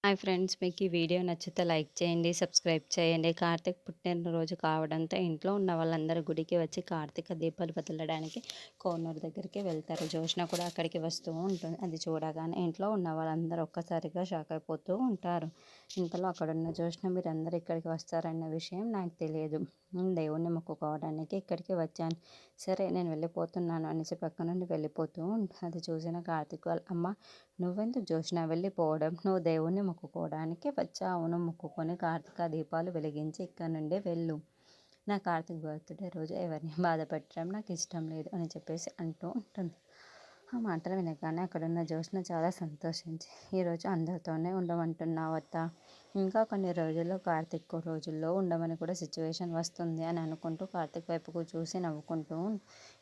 Hi friends, మీకు ఈ video నచ్చితే లైక్ చేయండి, సబ్స్క్రైబ్ చేయండి. కార్తీక్ పుట్టినరోజు కావడంతో ఇంట్లో ఉన్న వాళ్ళందరూ గుడికి వచ్చి కార్తీక దీపాలు వదలడానికి కోనూరు దగ్గరికి వెళ్తారు. జోష్న కూడా అక్కడికి వస్తూ ఉంటుంది. అది చూడగానే ఇంట్లో ఉన్న వాళ్ళందరూ ఒక్కసారిగా షాక్ అయిపోతూ ఉంటారు. ఇంతలో అక్కడున్న జోష్న, మీరందరూ ఇక్కడికి వస్తారన్న విషయం నాకు తెలియదు. దేవుణ్ణి మొక్కుకోవడానికి ఇక్కడికి వచ్చాను. సరే, నేను వెళ్ళిపోతున్నాను అనేసి పక్క నుండి వెళ్ళిపోతూ ఉంటుంది. అది చూసిన కార్తీక్ వాళ్ళ అమ్మ, నువ్వెందుకు జోష్న వెళ్ళిపోవడం? నువ్వు దేవుణ్ణి మొక్కుకోవడానికి వచ్చావు. నువ్వు మొక్కుకొని కార్తీక దీపాలు వెలిగించి ఇక్కడి నుండి వెళ్ళు. నా కార్తీక్ బర్త్డే రోజు ఎవరిని బాధ పెట్టడం నాకు ఇష్టం లేదు అని చెప్పేసి అంటూ ఉంటుంది. ఆ మాటలు వినగానే అక్కడున్న జోష్న చాలా సంతోషించి, ఈరోజు అందరితోనే ఉండమంటున్నావత్త, ఇంకా కొన్ని రోజుల్లో కార్తీక్ రోజుల్లో ఉండమని కూడా సిచ్యువేషన్ వస్తుంది అని అనుకుంటూ కార్తీక్ వైపుకు చూసి నవ్వుకుంటూ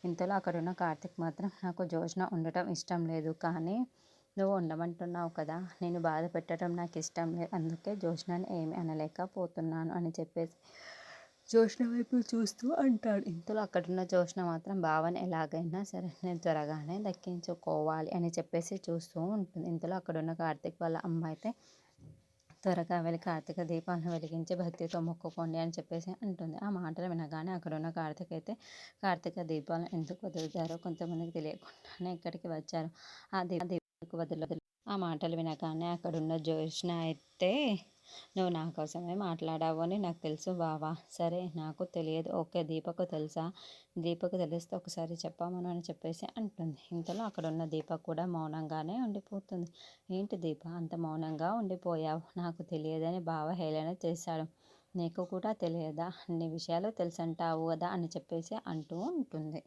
ఇంతలో అక్కడున్న కార్తీక్ మాత్రం, నాకు జోష్న ఉండటం ఇష్టం లేదు, కానీ నువ్వు ఉండమంటున్నావు కదా, నేను బాధ పెట్టడం నాకు ఇష్టం లేదు, అందుకే జోష్నని ఏమి అనలేకపోతున్నాను అని చెప్పేసి జోష్న వైపు చూస్తూ అంటాడు. ఇంతలో అక్కడున్న జోష్న మాత్రం బావని ఎలాగైనా సరే నేను త్వరగానే దక్కించుకోవాలి అని చెప్పేసి చూస్తూ ఉంటుంది. ఇంతలో అక్కడున్న కార్తీక్ వాళ్ళ అమ్మ అయితే, త్వరగా వెళ్ళి కార్తీక దీపాలను వెలిగించి భక్తితో మొక్కుకోండి అని చెప్పేసి అంటుంది. ఆ మాటలు వినగానే అక్కడున్న కార్తీక్ అయితే కార్తీక దీపాలను ఎందుకు వదులుతారో కొంతమందికి తెలియకుండానే ఇక్కడికి వచ్చారు. ఆ దీపాలకు వదలదు. ఆ మాటలు వినగానే అక్కడున్న జోష్న అయితే, నువ్వు నా కోసమే మాట్లాడావు అని నాకు తెలుసు బావా. సరే, నాకు తెలియదు. ఓకే, దీపకు తెలుసా? దీపకు తెలిస్తే ఒకసారి చెప్పామను అని చెప్పేసి అంటుంది. ఇంతలో అక్కడున్న దీప కూడా మౌనంగానే ఉండిపోతుంది. ఏంటి దీప, అంత మౌనంగా ఉండిపోయావు? నాకు తెలియదని బావ హేళన చేశాడు. నీకు కూడా తెలియదా? అన్ని విషయాలు తెలుసంటావు కదా అని చెప్పేసి అంటూ ఉంటుంది.